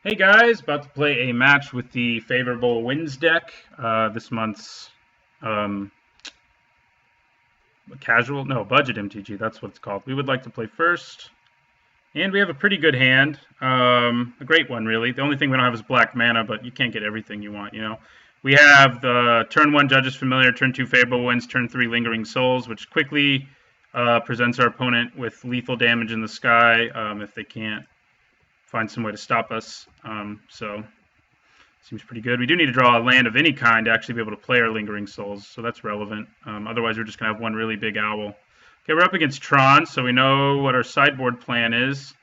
Hey guys, about to play a match with the Favorable Winds deck. This month's um, budget MTG, that's what it's called. We would like to play first, and we have a pretty good hand. A great one, really. The only thing we don't have is black mana, but you can't get everything you want, you know. We have the turn 1 Judge's Familiar, turn 2 Favorable Winds, turn 3 Lingering Souls, which quickly presents our opponent with lethal damage in the sky if they can't find some way to stop us. So seems pretty good. We do need to draw a land of any kind to actually be able to play our Lingering Souls, so that's relevant. Otherwise, we're just going to have one really big owl. Okay, we're up against Tron, so we know what our sideboard plan is.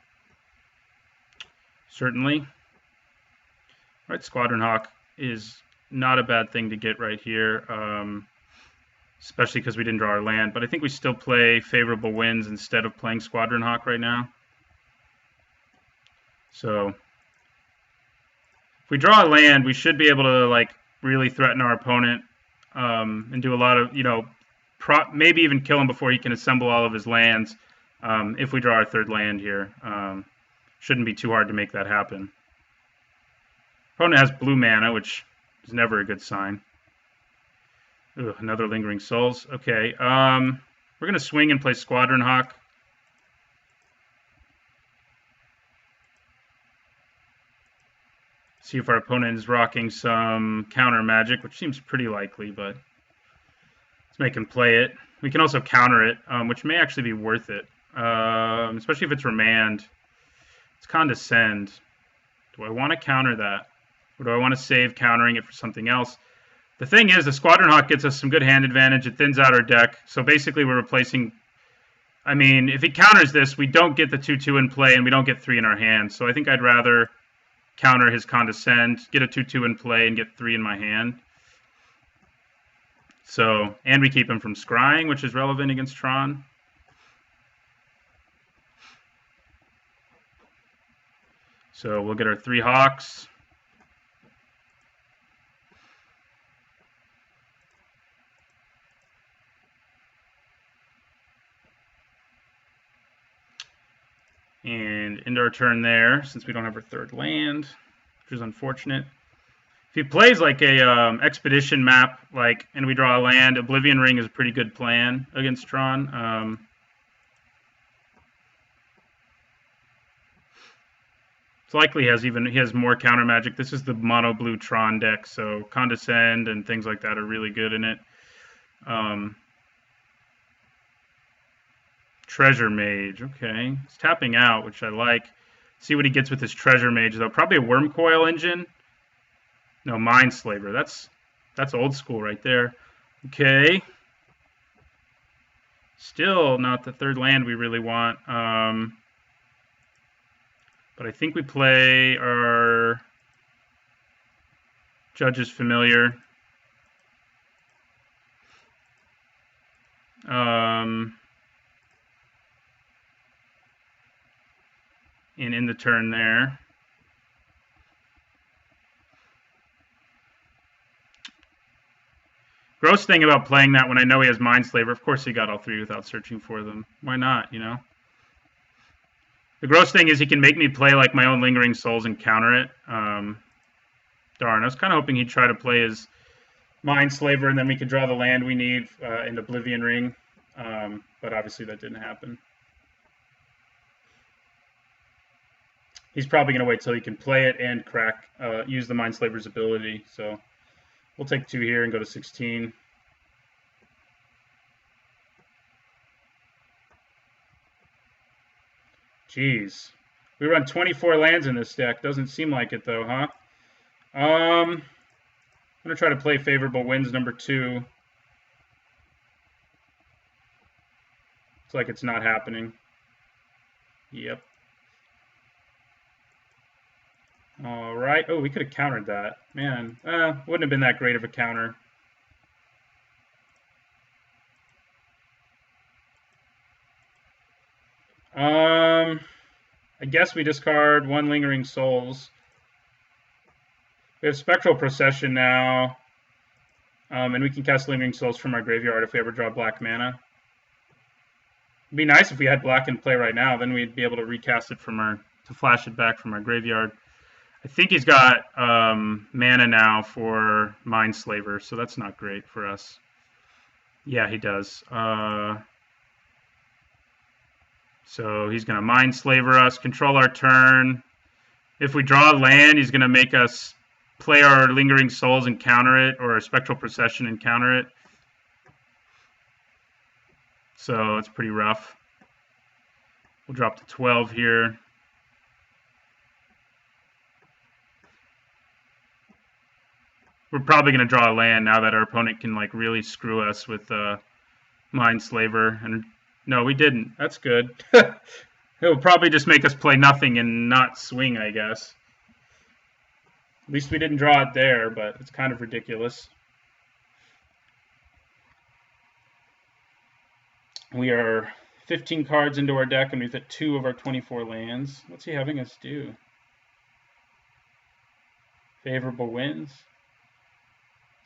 Certainly. All right, Squadron Hawk is not a bad thing to get right here, especially because we didn't draw our land. But I think we still play Favorable Winds instead of playing Squadron Hawk right now. So if we draw a land, we should be able to really threaten our opponent and do a lot of, maybe even kill him before he can assemble all of his lands. If we draw our third land here, shouldn't be too hard to make that happen. Opponent has blue mana, which is never a good sign. Ugh, another Lingering Souls. Okay, we're gonna swing and play Squadron Hawk. See if our opponent is rocking some counter magic, which seems pretty likely, but let's make him play it. We can also counter it, which may actually be worth it, especially if it's Remand. It's Condescend. Do I want to counter that? Or do I want to save countering it for something else? The thing is, the Squadron Hawk gets us some good hand advantage. It thins out our deck. So basically we're replacing... I mean, if he counters this, we don't get the 2-2 in play, and we don't get 3 in our hand. So I think I'd rather counter his Condescend, get a 2-2 in play, and get 3 in my hand. So, and we keep him from scrying, which is relevant against Tron. So we'll get our 3 Hawks. And end our turn there, since we don't have our third land, which is unfortunate. If he plays like a expedition map, and we draw a land, Oblivion Ring is a pretty good plan against Tron. It's likely he has more counter magic. This is the mono blue Tron deck, so Condescend and things like that are really good in it. Treasure Mage, okay. He's tapping out, which I like. See what he gets with his Treasure Mage, though. Probably a Worm Coil Engine. No, Mindslaver. That's old school right there. Okay. Still not the third land we really want. But I think we play our Judge's Familiar. And in the turn there. Gross thing about playing that when I know he has Mindslaver, of course he got all 3 without searching for them. Why not, you know? The gross thing is he can make me play like my own Lingering Souls and counter it. Darn, I was kind of hoping he'd try to play his Mindslaver and then we could draw the land we need in Oblivion Ring. But obviously that didn't happen. He's probably going to wait till he can play it and use the Mindslaver's ability. So we'll take 2 here and go to 16. Jeez. We run 24 lands in this deck. Doesn't seem like it, though, huh? I'm going to try to play Favorable Winds number 2. Looks like it's not happening. Yep. All right. Oh, we could have countered that. Man, wouldn't have been that great of a counter. I guess we discard 1 Lingering Souls. We have Spectral Procession now. And we can cast Lingering Souls from our graveyard if we ever draw black mana. It'd be nice if we had black in play right now. Then we'd be able to recast it from to flash it back from our graveyard. I think he's got mana now for Mindslaver, so that's not great for us. Yeah, he does. So he's going to Mindslaver us, control our turn. If we draw land, he's going to make us play our Lingering Souls and counter it, or a Spectral Procession and counter it. So it's pretty rough. We'll drop to 12 here. We're probably going to draw a land now that our opponent can like really screw us with Mindslaver. And no, we didn't. That's good. It will probably just make us play nothing and not swing, I guess. At least we didn't draw it there, but it's kind of ridiculous. We are 15 cards into our deck, and we've hit 2 of our 24 lands. What's he having us do? Favorable wins?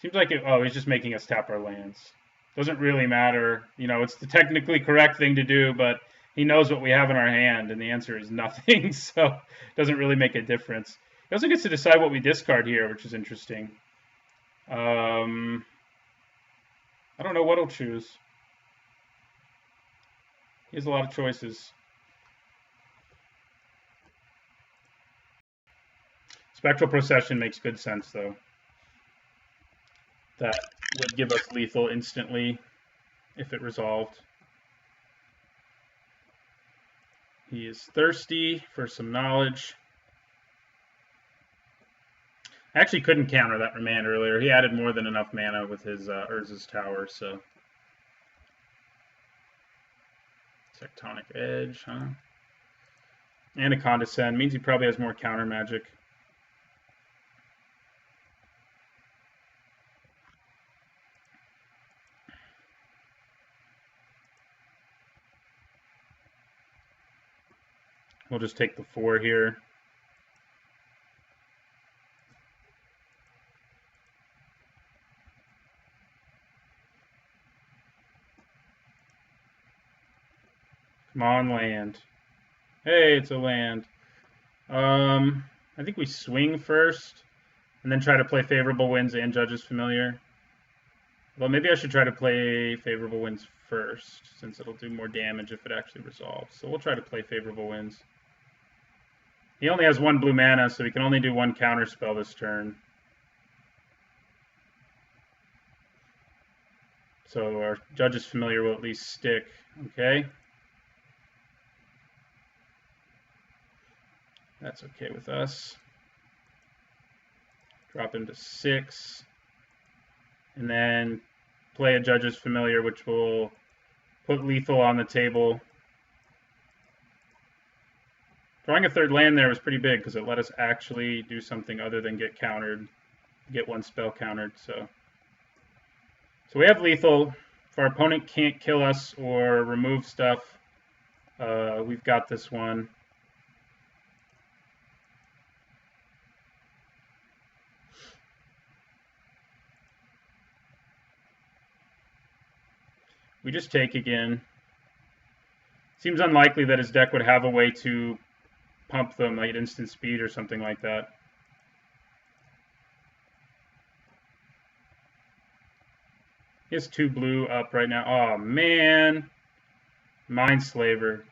Seems like he's just making us tap our lands. Doesn't really matter. You know, it's the technically correct thing to do, but he knows what we have in our hand, and the answer is nothing, so it doesn't really make a difference. He also gets to decide what we discard here, which is interesting. I don't know what he'll choose. He has a lot of choices. Spectral Procession makes good sense, though. That would give us lethal instantly if it resolved. He is thirsty for some knowledge. I actually couldn't counter that remand earlier. He added more than enough mana with his Urza's Tower, so. Tectonic Edge, huh? And a Condescend. Means he probably has more counter magic. We'll just take the 4 here. Come on, land. Hey, it's a land. I think we swing first, and then try to play Favorable Winds and Judge's Familiar. Well, maybe I should try to play Favorable Winds first, since it'll do more damage if it actually resolves. So we'll try to play Favorable Winds. He only has 1 blue mana, so he can only do 1 counter spell this turn. So our Judge's Familiar will at least stick. Okay. That's okay with us. Drop him to 6. And then play a Judge's Familiar, which will put lethal on the table. Drawing a 3rd land there was pretty big because it let us actually do something other than get countered, get 1 spell countered. So we have lethal. If our opponent can't kill us or remove stuff, we've got this one. We just take again. Seems unlikely that his deck would have a way to pump them like at instant speed or something like that. He has 2 blue up right now. Oh man, Mindslaver.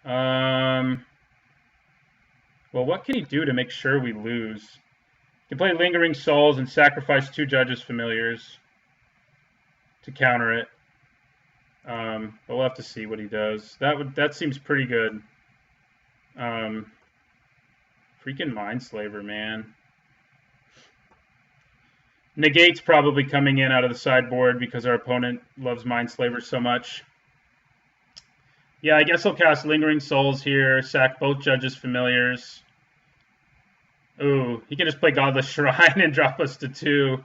Well, what can he do to make sure we lose? He can play Lingering Souls and sacrifice 2 Judge's Familiars to counter it. But we'll have to see what he does. That seems pretty good. Freaking Mindslaver, man. Negate's probably coming in out of the sideboard because our opponent loves Mindslaver so much. Yeah, I guess he'll cast Lingering Souls here, sack both Judge's Familiars. Ooh, he can just play Godless Shrine and drop us to 2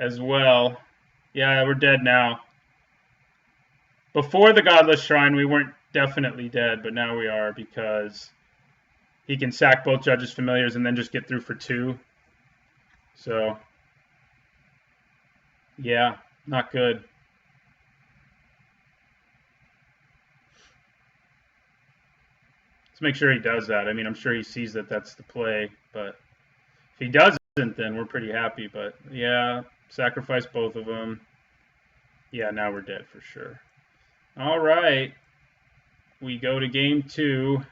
as well. Yeah, we're dead now. Before the Godless Shrine, we weren't definitely dead, but now we are because he can sack both Judge's Familiars and then just get through for 2. So, yeah, not good. Let's make sure he does that. I mean, I'm sure he sees that that's the play, but if he doesn't, then we're pretty happy. But yeah, sacrifice both of them. Yeah, now we're dead for sure. All right. We go to game 2.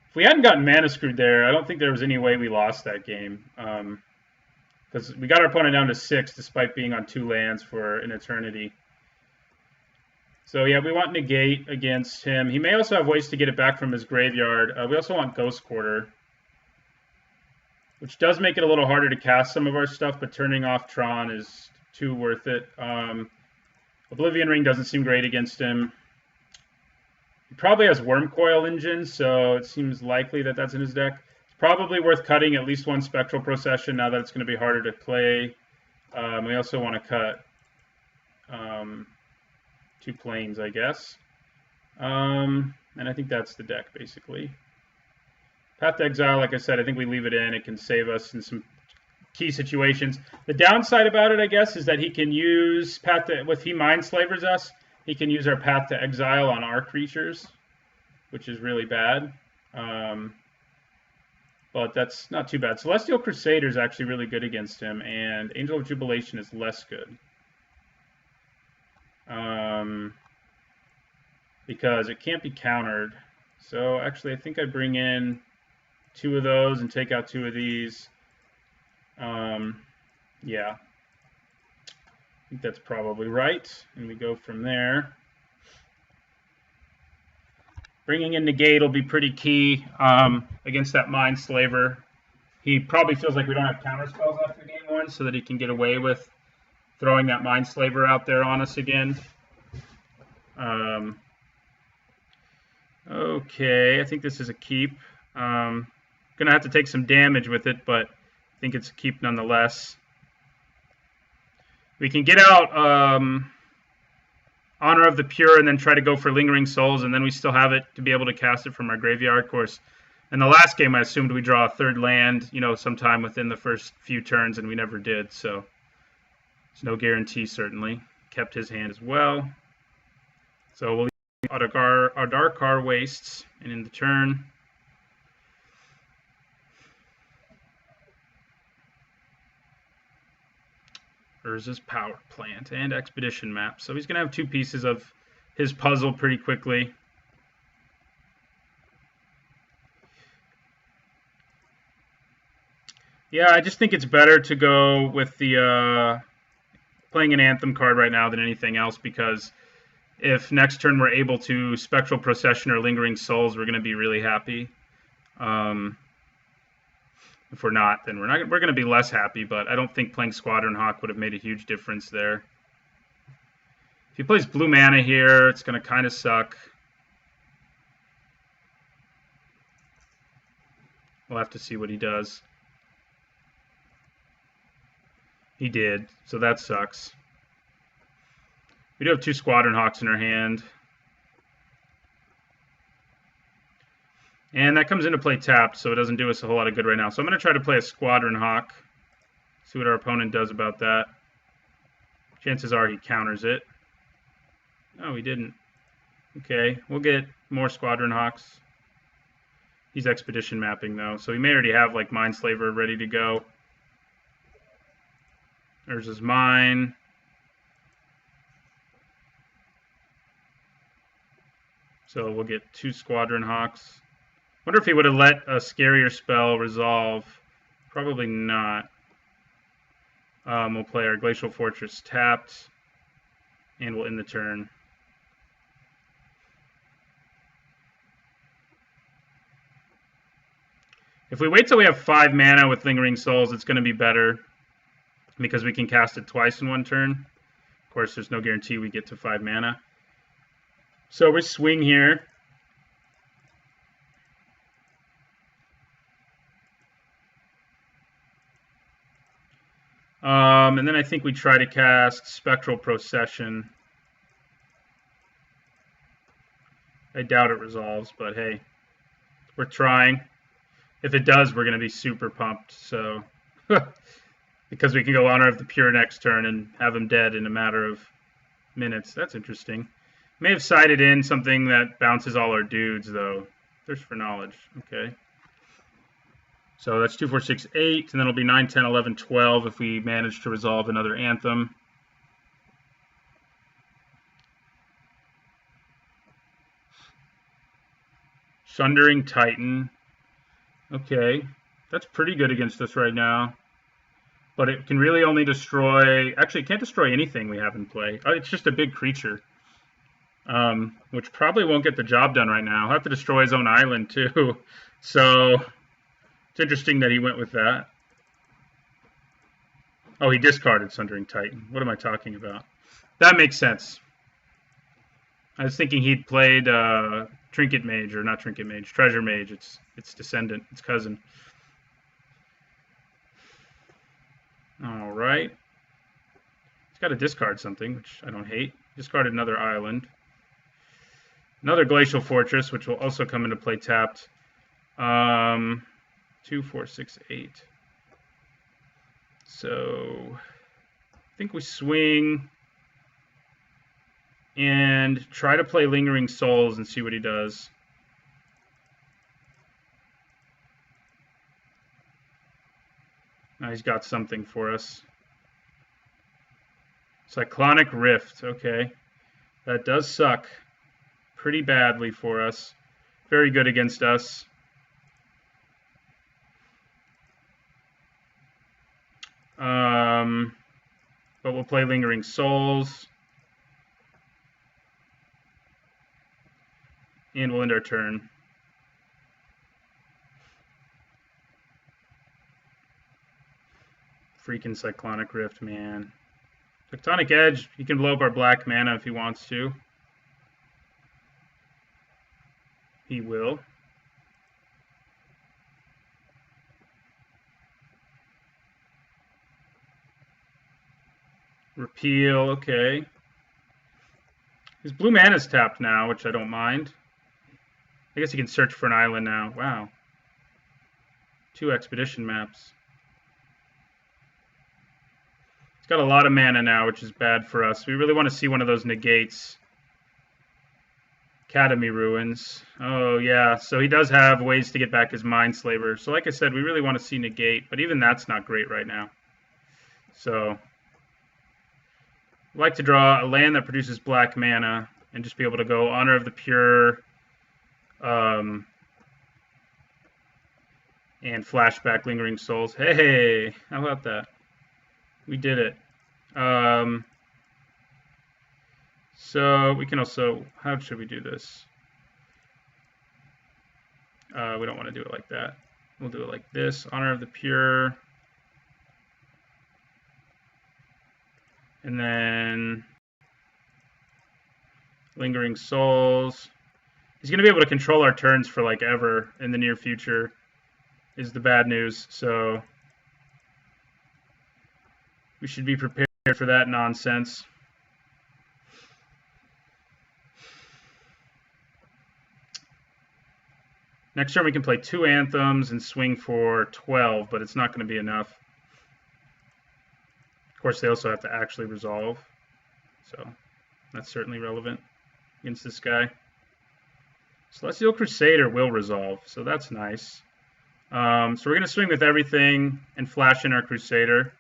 If we hadn't gotten mana screwed there, I don't think there was any way we lost that game. Because we got our opponent down to 6 despite being on 2 lands for an eternity. So yeah, we want negate against him. He may also have ways to get it back from his graveyard. We also want Ghost Quarter, which does make it a little harder to cast some of our stuff, but turning off Tron is too worth it. Oblivion Ring doesn't seem great against him. He probably has Wormcoil Engine, so it seems likely that that's in his deck. It's probably worth cutting at least one Spectral Procession now that it's going to be harder to play. We also want to cut 2 planes, I guess. And I think that's the deck, basically. Path to Exile, like I said, I think we leave it in. It can save us in some key situations. The downside about it, I guess, is that he can use if he Mind Slavers us, he can use our Path to Exile on our creatures, which is really bad. But that's not too bad. Celestial Crusader is actually really good against him, and Angel of Jubilation is less good. Because it can't be countered. So actually, I think I bring in 2 of those and take out 2 of these. Yeah. I think that's probably right. And we go from there. Bringing in Negate will be pretty key against that Mind Slaver. He probably feels like we don't have counter spells after game 1 so that he can get away with throwing that Mind Slaver out there on us again. Okay, I think this is a keep. Gonna have to take some damage with it, but I think it's a keep nonetheless. We can get out Honor of the Pure and then try to go for Lingering Souls, and then we still have it to be able to cast it from our graveyard. Of course, in the last game, I assumed we draw a 3rd land, sometime within the first few turns, and we never did, so there's no guarantee, certainly. Kept his hand as well. So we'll leave our Darkar Wastes, and in the turn, Urza's Power Plant and Expedition Map. So he's going to have 2 pieces of his puzzle pretty quickly. Yeah, I just think it's better to go with the playing an Anthem card right now than anything else, because if next turn we're able to Spectral Procession or Lingering Souls, we're going to be really happy. If we're not, then we're going to be less happy, but I don't think playing Squadron Hawk would have made a huge difference there. If he plays blue mana here, it's going to kind of suck. We'll have to see what he does. He did, so that sucks. We do have 2 Squadron Hawks in our hand. And that comes into play tapped, so it doesn't do us a whole lot of good right now. So I'm going to try to play a Squadron Hawk, see what our opponent does about that. Chances are he counters it. No, he didn't. Okay, we'll get more Squadron Hawks. He's Expedition Mapping, though, so he may already have, like, Mind Slaver ready to go. There's his mine. So we'll get 2 Squadron Hawks. Wonder if he would have let a scarier spell resolve. Probably not. We'll play our Glacial Fortress tapped, and we'll end the turn. If we wait till we have 5 mana with Lingering Souls, it's going to be better, because we can cast it twice in one turn. Of course, there's no guarantee we get to 5 mana. So we swing here. And then I think we try to cast Spectral Procession. I doubt it resolves, but hey, we're trying. If it does, we're going to be super pumped. So, because we can go Honor of the Pure next turn and have him dead in a matter of minutes. That's interesting. May have sided in something that bounces all our dudes, though. Thirst for knowledge. Okay. So that's 2, 4, 6, 8, and then it'll be 9, 10, 11, 12 if we manage to resolve another Anthem. Sundering Titan. Okay. That's pretty good against us right now. But it can really only destroy... Actually, it can't destroy anything we have in play. It's just a big creature. Which probably won't get the job done right now. He'll have to destroy his own island, too. So, it's interesting that he went with that. Oh, he discarded Sundering Titan. What am I talking about? That makes sense. I was thinking he'd played Trinket Mage, or not Trinket Mage, Treasure Mage. It's descendant, its cousin. All right. He's got to discard something, which I don't hate. Discarded another island. Another Glacial Fortress, which will also come into play tapped. 2, 4, 6, 8. So, I think we swing and try to play Lingering Souls and see what he does. Now he's got something for us. Cyclonic Rift, okay. That does suck pretty badly for us. Very good against us. But we'll play Lingering Souls. And we'll end our turn. Freaking Cyclonic Rift, man. Tectonic Edge, he can blow up our black mana if he wants to. He will. Repeal, okay. His blue mana's tapped now, which I don't mind. I guess he can search for an island now. Wow. 2 expedition maps. He's got a lot of mana now, which is bad for us. We really want to see one of those negates. Academy Ruins. Oh, yeah. So he does have ways to get back his Mindslaver. So like I said, we really want to see negate, but even that's not great right now. So, I'd like to draw a land that produces black mana and just be able to go Honor of the Pure, and Flashback Lingering Souls. Hey, how about that? We did it. So we can also, how should we do this? We don't want to do it like that. We'll do it like this. Honor of the Pure. And then Lingering Souls. He's going to be able to control our turns for like ever in the near future is the bad news. So we should be prepared for that nonsense. Next turn we can play 2 Anthems and swing for 12, but it's not going to be enough. Of course, they also have to actually resolve, so that's certainly relevant against this guy. Celestial Crusader will resolve, so that's nice. So we're going to swing with everything and flash in our Crusader.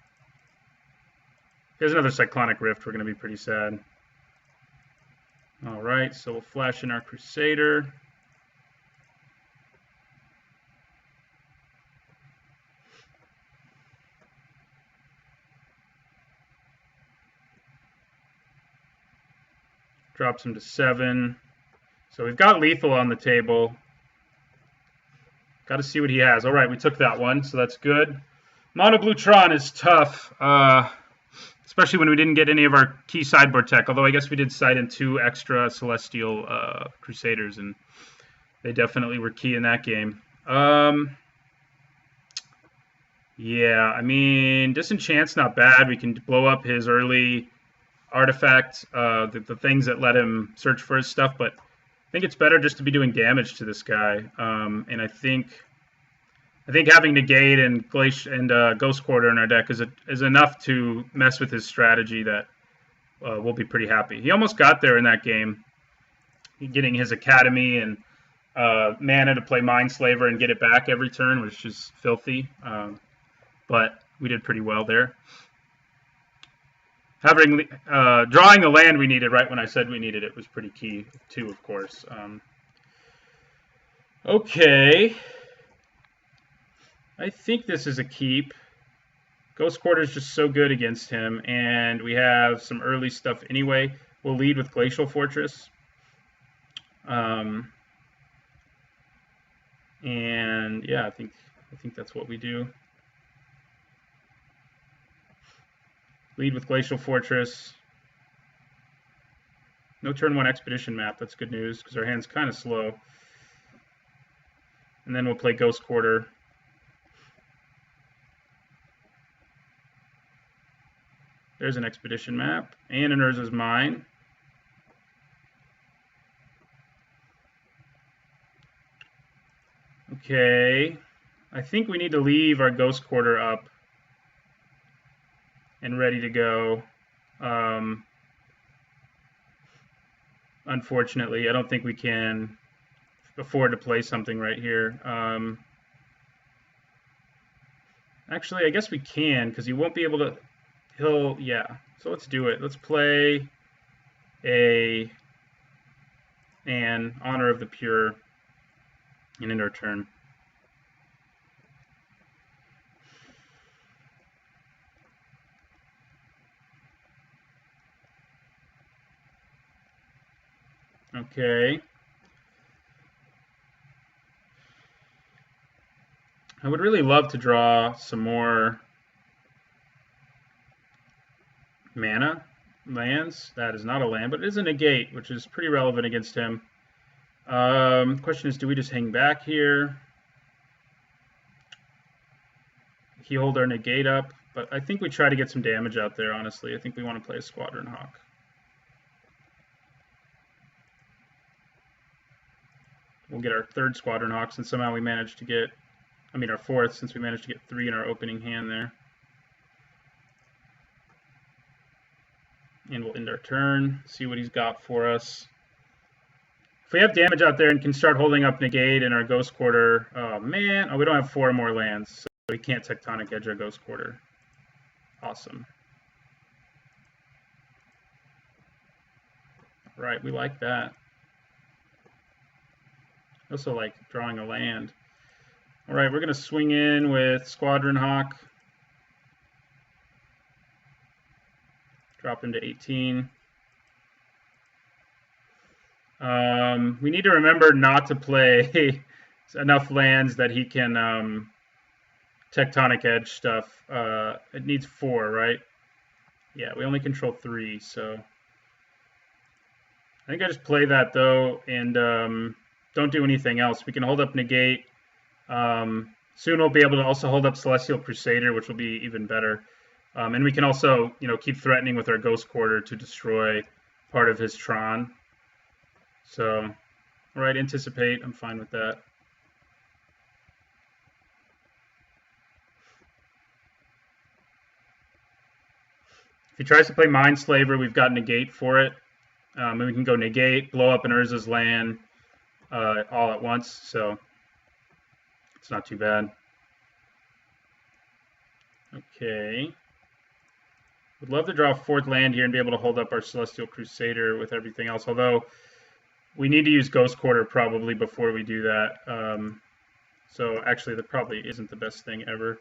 If he has another Cyclonic Rift, we're going to be pretty sad. All right, so we'll flash in our Crusader. Drops him to 7. So we've got lethal on the table. Got to see what he has. All right, we took that one, so that's good. Mono Blue Tron is tough, especially when we didn't get any of our key sideboard tech, although I guess we did side in 2 extra Celestial Crusaders, and they definitely were key in that game. Yeah, I mean, Disenchant's not bad. We can blow up his early artifact, the things that let him search for his stuff, but I think it's better just to be doing damage to this guy. And I think having negate and Ghost Quarter in our deck is enough to mess with his strategy that we'll be pretty happy. He almost got there in that game. getting his academy and mana to play Mindslaver and get it back every turn was just filthy. But we did pretty well there. Drawing a land we needed right when I said we needed it was pretty key too, of course. Okay. I think this is a keep. Ghost Quarter is just so good against him, and we have some early stuff anyway. We'll lead with Glacial Fortress. And yeah, I think that's what we do. Lead with Glacial Fortress. No turn 1 Expedition map. That's good news because our hand's kind of slow. And then we'll play Ghost Quarter. There's an Expedition map. And an Urza's Mine. Okay. I think we need to leave our Ghost Quarter up and ready to go. Unfortunately, I don't think we can afford to play something right here. Actually, I guess we can because he won't be able to. Yeah. So let's do it. Let's play an Honor of the Pure and end our turn. Okay. I would really love to draw some more mana lands. That is not a land, but it is a negate, which is pretty relevant against him. The question is, do we just hang back here? He hold our negate up, but I think we try to get some damage out there, honestly. I think we want to play a Squadron Hawk. We'll get our third Squadron Hawks, and somehow we managed to get, our fourth, since we managed to get 3 in our opening hand there. And we'll end our turn, see what he's got for us. If we have damage out there and can start holding up negate in our Ghost Quarter, oh man, we don't have 4 more lands, so we can't Tectonic Edge our Ghost Quarter. Awesome. Right, we like that. Also like drawing a land. All right, we're going to swing in with Squadron Hawk. Drop him to 18. We need to remember not to play enough lands that he can Tectonic Edge stuff. It needs 4, right? Yeah, we only control 3, so I think I just play that though, and don't do anything else. We can hold up negate. Soon we'll be able to also hold up Celestial Crusader, which will be even better. And we can also, keep threatening with our Ghost Quarter to destroy part of his Tron. So, all right, anticipate. I'm fine with that. If he tries to play Mindslaver, we've got negate for it. And we can go negate, blow up an Urza's land all at once. So, it's not too bad. Okay. Would love to draw a 4th land here and be able to hold up our Celestial Crusader with everything else, although we need to use Ghost Quarter probably before we do that. So actually that probably isn't the best thing ever.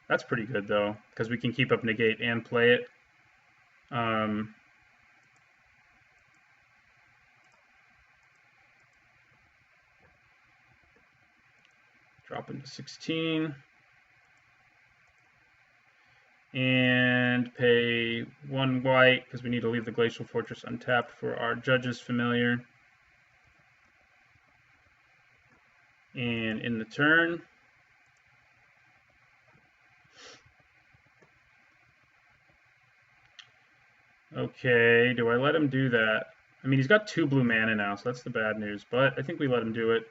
That's pretty good though, because we can keep up negate and play it. Drop into 16. And pay 1 white, because we need to leave the Glacial Fortress untapped for our Judge's Familiar. And in the turn, okay, do I let him do that? He's got 2 blue mana now, so that's the bad news, but I think we let him do it.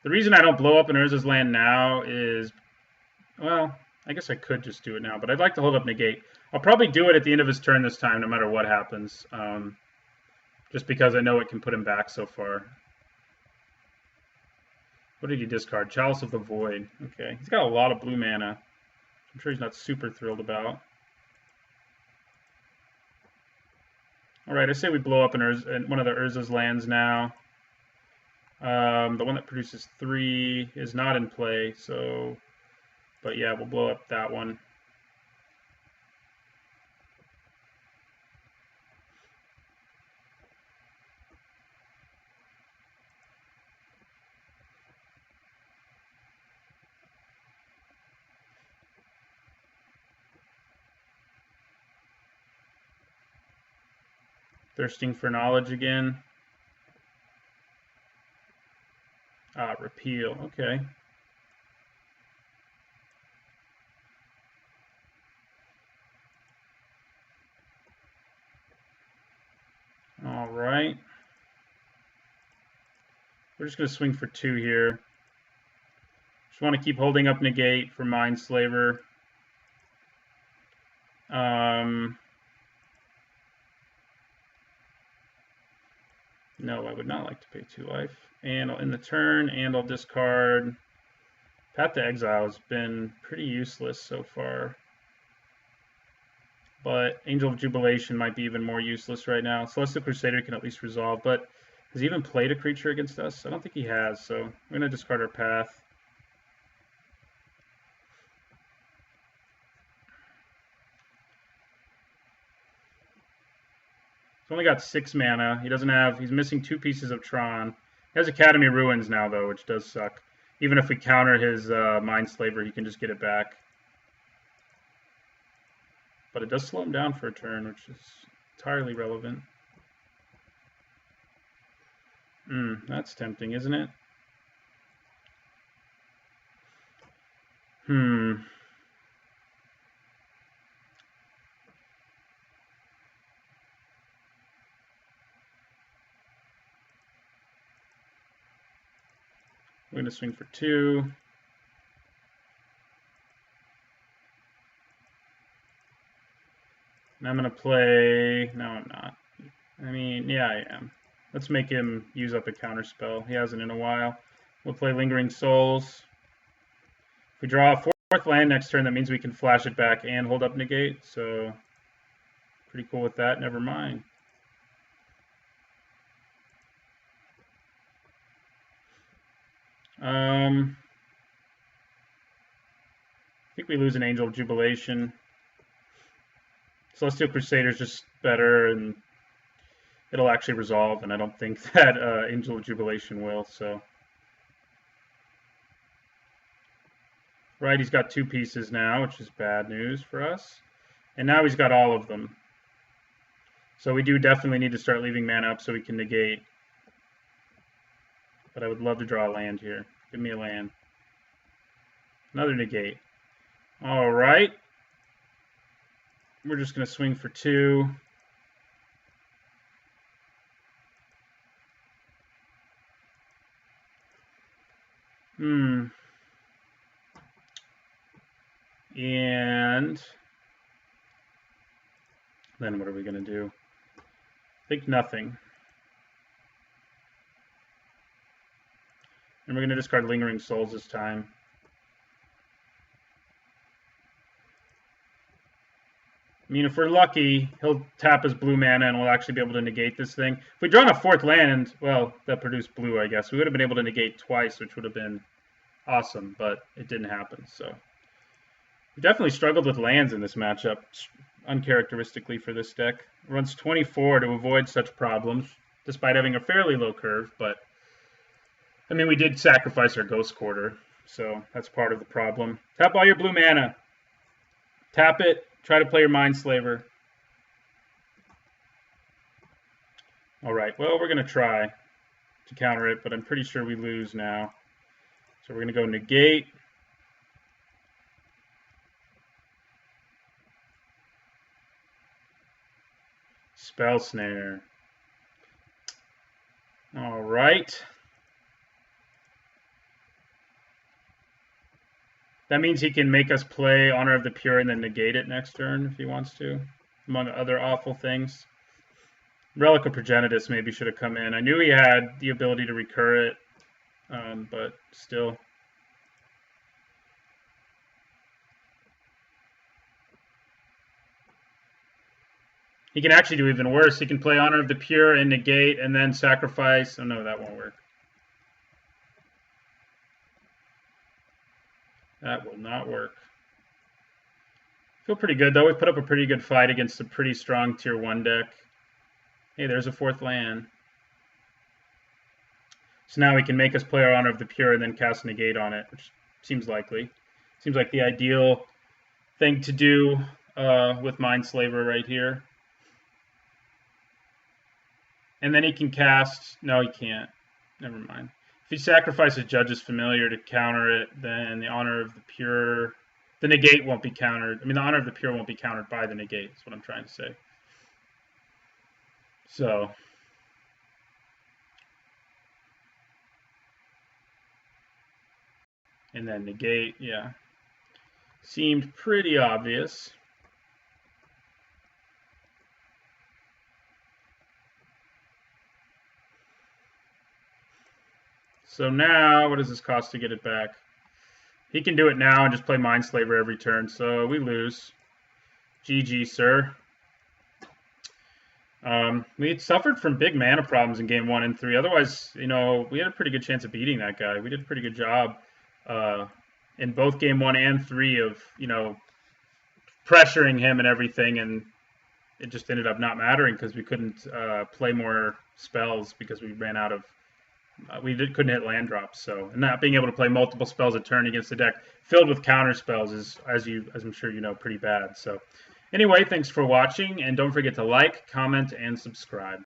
The reason I don't blow up an Urza's land now is, well, I guess I could just do it now, but I'd like to hold up negate. I'll probably do it at the end of his turn this time, no matter what happens, just because I know it can put him back so far. What did he discard? Chalice of the Void. Okay, he's got a lot of blue mana. I'm sure he's not super thrilled about. All right, I say we blow up one of the Urza's lands now. The one that produces 3 is not in play, so, but yeah, we'll blow up that one. Thirsting for knowledge again. Repeal. Okay. All right. We're just going to swing for 2 here. Just want to keep holding up negate for Mindslaver. No, I would not like to pay 2 life. And I'll end the turn, and I'll discard. Path to Exile has been pretty useless so far. But Angel of Jubilation might be even more useless right now. Celestial Crusader can at least resolve, but has he even played a creature against us? I don't think he has, so we're going to discard our Path. He's only got 6 mana. He's missing 2 pieces of Tron. He has Academy Ruins now, though, which does suck. Even if we counter his Mindslaver, he can just get it back. But it does slow him down for a turn, which is entirely relevant. That's tempting, isn't it? We're going to swing for 2. And I'm going to play... No, I'm not. I mean, yeah, I am. Let's make him use up a counterspell. He hasn't in a while. We'll play Lingering Souls. If we draw a 4th land next turn, that means we can flash it back and hold up negate. So, pretty cool with that. Never mind. I think we lose an Angel of Jubilation. Celestial Crusader is just better, and it'll actually resolve, and I don't think that Angel of Jubilation will, so. Right, he's got 2 pieces now, which is bad news for us. And now he's got all of them. So we do definitely need to start leaving mana up so we can negate. But I would love to draw a land here. Give me a land. Another negate. All right. We're just going to swing for 2. And then what are we going to do? I think nothing. And we're going to discard Lingering Souls this time. I mean, if we're lucky, he'll tap his blue mana and we'll actually be able to negate this thing. If we'd drawn a 4th land, well, that produced blue, I guess. We would have been able to negate twice, which would have been awesome, but it didn't happen. So we definitely struggled with lands in this matchup, uncharacteristically for this deck. It runs 24 to avoid such problems, despite having a fairly low curve, but I mean, we did sacrifice our Ghost Quarter, so that's part of the problem. Tap all your blue mana. Tap it. Try to play your Mindslaver. All right, well, we're going to try to counter it, but I'm pretty sure we lose now. So we're going to go negate. Spell Snare. All right. That means he can make us play Honor of the Pure and then negate it next turn if he wants to, among other awful things. Relic of Progenitus maybe should have come in. I knew he had the ability to recur it, but still. He can actually do even worse. He can play Honor of the Pure and negate and then sacrifice. Oh no, that won't work. That will not work. Feel pretty good though. We put up a pretty good fight against a pretty strong tier 1 deck. Hey, there's a 4th land. So now we can make us play our Honor of the Pure and then cast negate on it, which seems likely. Seems like the ideal thing to do with Mindslaver right here. And then he can cast... No, he can't. Never mind. If he sacrifices Judge's Familiar to counter it, then the Honor of the Pure... The negate won't be countered. I mean, the Honor of the Pure won't be countered by the negate. That's what I'm trying to say. So... And then negate, yeah. Seemed pretty obvious. So now, what does this cost to get it back? He can do it now and just play Mindslaver every turn, so we lose. GG, sir. We had suffered from big mana problems in game 1 and 3. Otherwise, you know, we had a pretty good chance of beating that guy. We did a pretty good job in both game 1 and 3 of, you know, pressuring him and everything, and it just ended up not mattering because we couldn't play more spells because we ran out of couldn't hit land drops. So, and not being able to play multiple spells a turn against a deck filled with counter spells is, as I'm sure you know, pretty bad. So anyway, thanks for watching, and don't forget to like, comment, and subscribe.